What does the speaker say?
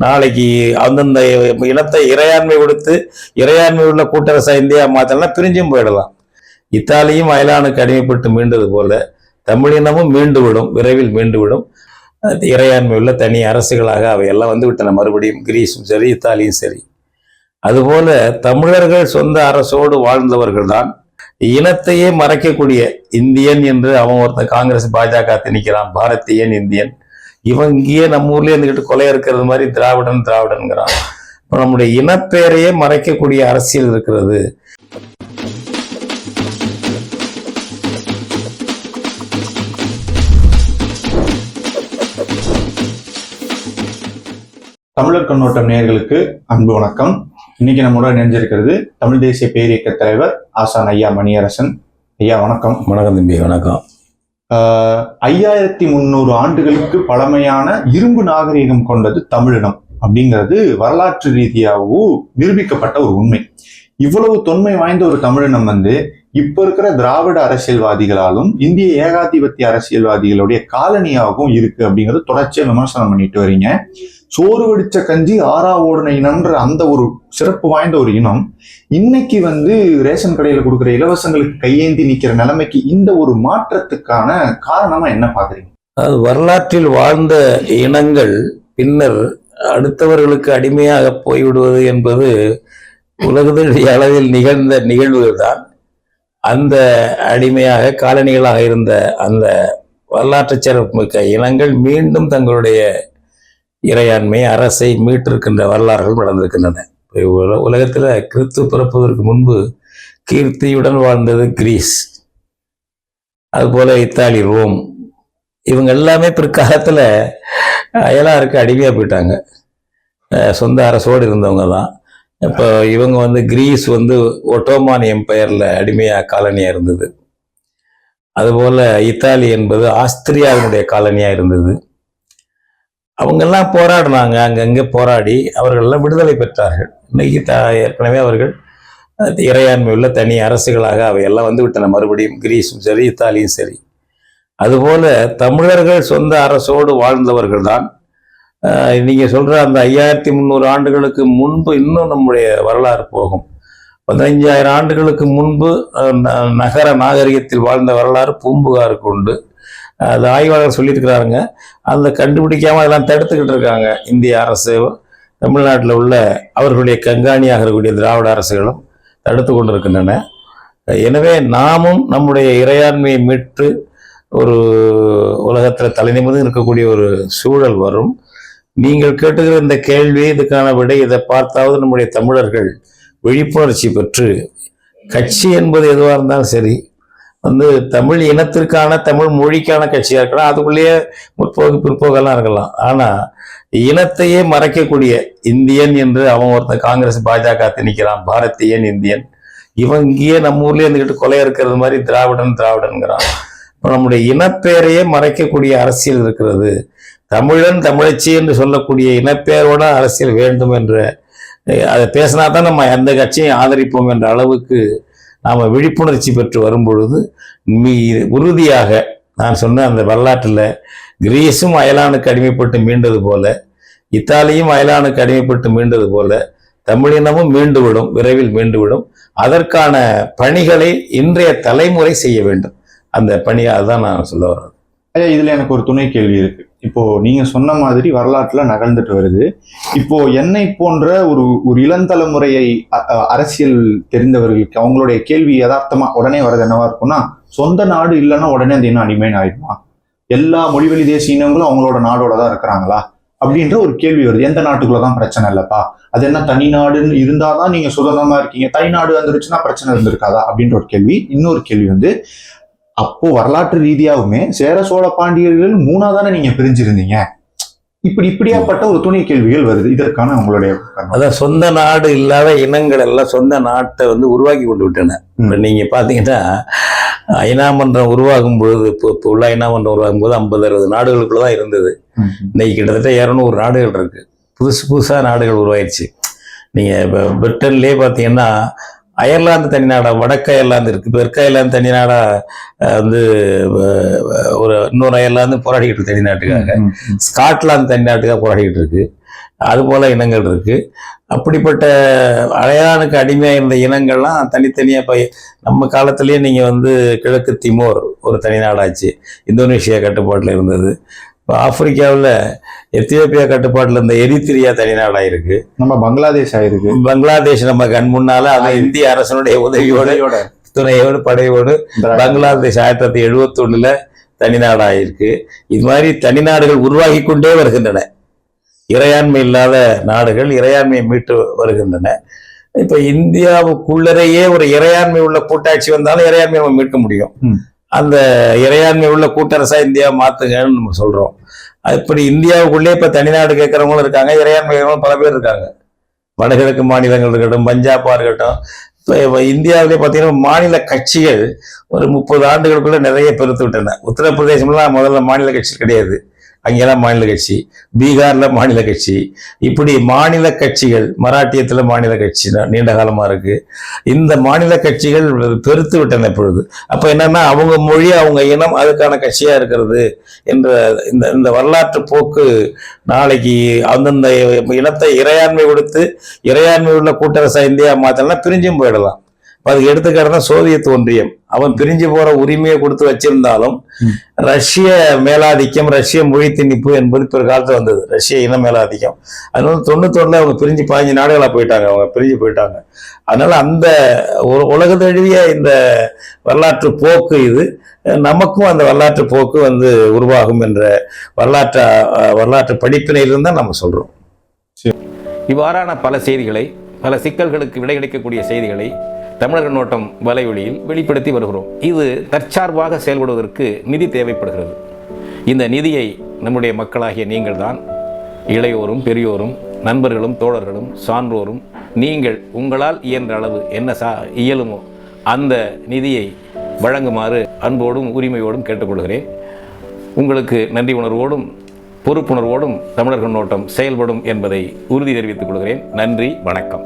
நாளைக்கு அந்தந்த இனத்தை இறையாண்மை கொடுத்து இறையாண்மை உள்ள கூட்டரசா இந்தியா மாத்தலாம் பிரிஞ்சும் போயிடலாம். இத்தாலியும் அயலானுக்கு அடிமைப்பட்டு மீண்டது போல தமிழினமும் மீண்டுவிடும், விரைவில் மீண்டுவிடும். இறையாண்மை உள்ள தனி அரசுகளாக அவையெல்லாம் வந்து விட்டன. மறுபடியும் கிரீஸும் சரி இத்தாலியும் சரி. அதுபோல தமிழர்கள் சொந்த அரசோடு வாழ்ந்தவர்கள் தான் இனத்தையே மறைக்கக்கூடிய இந்தியன் என்று அவன் ஒருத்தன் காங்கிரஸ் பாஜக திணிக்கிறான், பாரதியன் இந்தியன். இவன் இங்கேயே நம்ம ஊர்லயே இருந்துகிட்டு கொலை இருக்கிறது மாதிரி திராவிடன்கிறான். இப்போ நம்முடைய இனப்பெயரையே மறைக்கக்கூடிய அரசியல் இருக்கிறது. தமிழர் கண்ணோட்டம் நேயர்களுக்கு அன்பு வணக்கம். இன்னைக்கு நம்மளோட இணைஞ்சிருக்கிறது தமிழ் தேசிய பேரியக்க தலைவர் ஆசான் ஐயா மணியரசன். ஐயா வணக்கம். வணக்கம் தம்பி. வணக்கம். 5300 ஆண்டுகளுக்கு பழமையான இரும்பு நாகரீகம் கொண்டது தமிழினம் அப்படிங்கிறது வரலாற்று ரீதியாகவும் நிரூபிக்கப்பட்ட ஒரு உண்மை. இவ்வளவு தொன்மை வாய்ந்த ஒரு தமிழினம் இப்ப இருக்கிற திராவிட அரசியல்வாதிகளாலும் இந்திய ஏகாதிபத்திய அரசியல்வாதிகளுடைய காலனியாகவும் இருக்கு அப்படிங்கிறது தொடர்ச்சியா விமர்சனம் பண்ணிட்டு வரீங்க. சோறு வடிச்ச கஞ்சி ஆறா ஓடுன இனம்ன்ற அந்த ஒரு சிறப்பு வாய்ந்த ஒரு இனம் இன்னைக்கு ரேஷன் கடையில கொடுக்குற இலவசங்களுக்கு கையேந்தி நிக்கிற நிலைமைக்கு இந்த ஒரு மாற்றத்துக்கான காரணமா என்ன பாக்குறீங்க? அது வரலாற்றில் வாழ்ந்த இனங்கள் பின்னர் அடுத்தவர்களுக்கு அடிமையாக போய்விடுவது என்பது உலகத்தினுடைய அளவில் நிகழ்ந்த நிகழ்வுகள் தான். அந்த அடிமையாக காலனிகளாக இருந்த அந்த வரலாற்று சிறப்புமிக்க இனங்கள் மீண்டும் தங்களுடைய இறையாண்மை அரசை மீட்டிருக்கின்ற வரலாறுகள் நடந்திருக்கின்றன. உலகத்தில் கிறிஸ்து பிறப்பதற்கு முன்பு கீர்த்தியுடன் வாழ்ந்தது கிரீஸ், அதுபோல இத்தாலி, ரோம். இவங்க எல்லாமே பிற்காலத்தில் அயலாருக்கு அடிமையாக போயிட்டாங்க. சொந்த அரசோடு இருந்தவங்க தான். இப்போ இவங்க கிரீஸ் ஒட்டோமான் எம்பையரில் அடிமையாக காலனியாக இருந்தது. அதுபோல் இத்தாலி என்பது ஆஸ்திரியாவினுடைய காலனியாக இருந்தது. அவங்கெல்லாம் போராடினாங்க, அங்கங்கே போராடி அவர்களெல்லாம் விடுதலை பெற்றார்கள். இன்னைக்கு ஏற்கனவே அவர்கள் இறையாண்மை உள்ள தனி அரசுகளாக அவையெல்லாம் வந்து விட்டன. மறுபடியும் கிரீஸும் சரி இத்தாலியும் சரி. அதுபோல தமிழர்கள் சொந்த அரசோடு வாழ்ந்தவர்கள் தான். நீங்க சொல்ற அந்த 5300 ஆண்டுகளுக்கு முன்பு இன்னும் நம்முடைய வரலாறு போகும். 15000 ஆண்டுகளுக்கு முன்பு நகர நாகரிகத்தில் வாழ்ந்த வரலாறு பூம்புகாருக்கு உண்டு. அது ஆய்வாளர் சொல்லியிருக்கிறாருங்க. அந்த கண்டுபிடிக்காம அதெல்லாம் தடுத்துக்கிட்டு இருக்காங்க இந்திய அரசு. தமிழ்நாட்டில் உள்ள அவர்களுடைய கண்காணியாக இருக்கக்கூடிய திராவிட அரசுகளும் தடுத்து கொண்டு இருக்கின்றன. எனவே நாமும் நம்முடைய இறையாண்மையை மீட்டு ஒரு உலகத்தில் தலைநிமிர்ந்து இருக்கக்கூடிய ஒரு சூழல் வரும். நீங்கள் கேட்டுக்கிற இந்த கேள்வி, இதுக்கான விடை, இதை பார்த்தாவது நம்முடைய தமிழர்கள் விழிப்புணர்ச்சி பெற்று கட்சி என்பது எதுவாக இருந்தாலும் சரி தமிழ் இனத்திற்கான தமிழ் மொழிக்கான கட்சியாக இருக்கலாம். அதுக்குள்ளேயே முற்போக்கு பிற்போக்கெல்லாம் இருக்கலாம். ஆனால் இனத்தையே மறைக்கக்கூடிய இந்தியன் என்று அவன் ஒருத்தன் காங்கிரஸ் பாஜக திணிக்கிறான், பாரதியன் இந்தியன். இவன் இங்கேயே நம்ம ஊர்லேயே இருந்துக்கிட்டு கொலை இருக்கிறது மாதிரி திராவிடன்கிறான். இப்போ நம்முடைய இனப்பெயரையே மறைக்கக்கூடிய அரசியல் இருக்கிறது. தமிழன் தமிழச்சி என்று சொல்லக்கூடிய இனப்பெயரோட அரசியல் வேண்டும் என்று அதை பேசினா தான் நம்ம எந்த கட்சியும் ஆதரிப்போம் என்ற அளவுக்கு நாம் விழிப்புணர்ச்சி பெற்று வரும்பொழுது உறுதியாக நான் சொன்ன அந்த வரலாற்றில் கிரீஸும் அயலானுக்கு அடிமைப்பட்டு மீண்டது போல, இத்தாலியும் அயலானுக்கு அடிமைப்பட்டு மீண்டது போல தமிழினமும் மீண்டுவிடும், விரைவில் மீண்டுவிடும். அதற்கான பணிகளை இன்றைய தலைமுறை செய்ய வேண்டும். அந்த பணியாக தான் நான் சொல்ல வர்றது. ஐயா, இதுல எனக்கு ஒரு துணை கேள்வி இருக்கு. இப்போ நீங்க சொன்ன மாதிரி வரலாற்றுல நகர்ந்துட்டு வருது. இப்போ என்னை போன்ற ஒரு இளந்தலைமுறையை அரசியல் தெரிந்தவர்களுக்கு அவங்களுடைய கேள்வி யதார்த்தமா உடனே வர்றது என்னவா இருக்கும்னா, சொந்த நாடு இல்லைன்னா உடனே அந்த இனம் அடிமைன்னு ஆயிடுமா? எல்லா மொழிவழி தேசிய இனங்களும் அவங்களோட நாடோட தான் இருக்கிறாங்களா அப்படின்ற ஒரு கேள்வி வருது. எந்த நாட்டுக்குள்ளதான் பிரச்சனை இல்லப்பா, அது என்ன தனி நாடுன்னு இருந்தாதான் நீங்க சுதந்திரமா இருக்கீங்க, தனி நாடு வந்துருச்சுன்னா பிரச்சனை இருந்திருக்காதா அப்படின்ற ஒரு கேள்வி. இன்னொரு கேள்வி அப்போ வரலாற்று ரீதியாவுமே சேர சோழ பாண்டியர்கள் 3ஆ தானே நீங்க பிரிஞ்சிருந்தீங்க. இப்படியாப்பட்ட ஒரு துணை கேள்விகள் வருது. இதற்கான உங்களுடைய அதான் சொந்த நாடு இல்லாத இனங்கள் எல்லாம் சொந்த நாட்டை உருவாக்கி கொண்டு விட்டன. இப்ப நீங்க பாத்தீங்கன்னா ஐநா மன்றம் உருவாகும் பொழுது, இப்போ உள்ள ஐநா மன்றம் உருவாகும் போது 50-60 நாடுகளுக்குள்ளதான் இருந்தது. இன்னைக்கு கிட்டத்தட்ட 200 நாடுகள் இருக்கு. புதுசா நாடுகள் உருவாயிருச்சு. நீங்க இப்ப பிரிட்டன்லயே பாத்தீங்கன்னா அயர்லாந்து தனி நாடா, வடக்கு அயர்லாந்து இருக்கு. தெற்கு அயர்லாந்து தனி நாடா ஒரு இன்னொரு அயர்லாந்து போராடிக்கிட்டு இருக்கு தனி நாட்டுக்காக. ஸ்காட்லாந்து தனி நாட்டுக்காக போராடிக்கிட்டு இருக்கு. அதுபோல இனங்கள் இருக்கு. அப்படிப்பட்ட அரையானுக்கு அடிமையாக இருந்த இனங்கள்லாம் தனித்தனியாக இப்போ நம்ம காலத்திலேயே நீங்கள் வந்து கிழக்கு திமோர் ஒரு தனி நாடாச்சு, இந்தோனேஷியா கட்டுப்பாட்டில் இருந்தது. இப்போ ஆப்பிரிக்காவில் எத்தியோப்பியா கட்டுப்பாட்டில் இருந்த எரித்திரியா தனி நாடாக இருக்கு. நம்ம பங்களாதேஷ் ஆயிருக்கு. பங்களாதேஷ் நம்ம கண் முன்னால அதை இந்திய அரசனுடைய உதவியோட துணையோடு படையோடு பங்களாதேஷ் 1971 தனிநாடாயிருக்கு. இது மாதிரி தனிநாடுகள் உருவாகி கொண்டே வருகின்றன. இறையாண்மை இல்லாத நாடுகள் இறையாண்மையை மீட்டு வருகின்றன. இப்ப இந்தியாவுக்குள்ளரையே ஒரு இறையாண்மை உள்ள கூட்டாட்சி வந்தாலும் இறையாண்மையை நம்ம மீட்க முடியும். அந்த இறையாண்மை உள்ள கூட்டரசா இந்தியாவை மாத்துங்கன்னு நம்ம சொல்றோம். அப்படி இந்தியாவுக்குள்ளே இப்ப தனிநாடு கேட்கறவங்களும் இருக்காங்க, இறையாண்மை பல பேர் இருக்காங்க. வடகிழக்கு மாநிலங்கள் இருக்கட்டும், பஞ்சாபா இருக்கட்டும். இப்போ இந்தியாவிலே பார்த்தீங்கன்னா மாநில கட்சிகள் ஒரு 30 ஆண்டுகளுக்குள்ள நிறைய பெருத்து விட்டன. உத்தரப்பிரதேசம்லாம் முதல்ல மாநில கட்சி கிடையாது, அங்கெல்லாம் மாநில கட்சி. பீகார்ல மாநில கட்சி. இப்படி மாநில கட்சிகள், மராட்டியத்தில் மாநில கட்சி நீண்ட காலமா இருக்கு. இந்த மாநில கட்சிகள் பெருத்து விட்டன இப்பொழுது. அப்ப என்னன்னா அவங்க மொழி அவங்க இனம் அதுக்கான கட்சியா இருக்கிறது என்ற இந்த வரலாற்று போக்கு நாளைக்கு அந்தந்த இனத்தை இறையாண்மை கொடுத்து இறையாண்மை உள்ள கூட்டரசா இந்தியா மாத்தலாம், பிரிஞ்சும் போயிடலாம். அதுக்கு எடுத்துக்காட்டு தான் சோவியத் ஒன்றியம். அவன் பிரிஞ்சு போற உரிமையை கொடுத்து வச்சிருந்தாலும் ரஷ்ய மேலாதிக்கம், ரஷ்ய மொழி திணிப்பு என்பது பிற காலத்துல வந்தது. ரஷ்ய இன மேலாதிக்கம். அதனால 91 அவங்க பிரிஞ்சு 15 நாடுகளா போயிட்டாங்க, அவங்க பிரிஞ்சு போயிட்டாங்க. அதனால அந்த ஒரு உலக தழுவிய இந்த வரலாற்று போக்கு இது. நமக்கும் அந்த வரலாற்று போக்கு வந்து உருவாகும் என்ற வரலாற்று படிப்பினையிலிருந்து தான் நம்ம சொல்றோம். இவ்வாறான பல செய்திகளை, பல சிக்கல்களுக்கு விடை கிடைக்கக்கூடிய செய்திகளை தமிழர் கண்ணோட்டம் வலைவெளியில் வெளிப்படுத்தி வருகிறோம். இது தற்சார்பாக செயல்படுவதற்கு நிதி தேவைப்படுகிறது. இந்த நிதியை நம்முடைய மக்களாகிய நீங்கள் தான், இளையோரும் பெரியோரும் நண்பர்களும் தோழர்களும் சான்றோரும், நீங்கள் உங்களால் இயன்ற அளவு என்ன இயலுமோ அந்த நிதியை வழங்குமாறு அன்போடும் உரிமையோடும் கேட்டுக்கொள்கிறேன். உங்களுக்கு நன்றி உணர்வோடும் பொறுப்புணர்வோடும் தமிழர் கண்ணோட்டம் செயல்படும் என்பதை உறுதி தெரிவித்துக் கொள்கிறேன். நன்றி, வணக்கம்.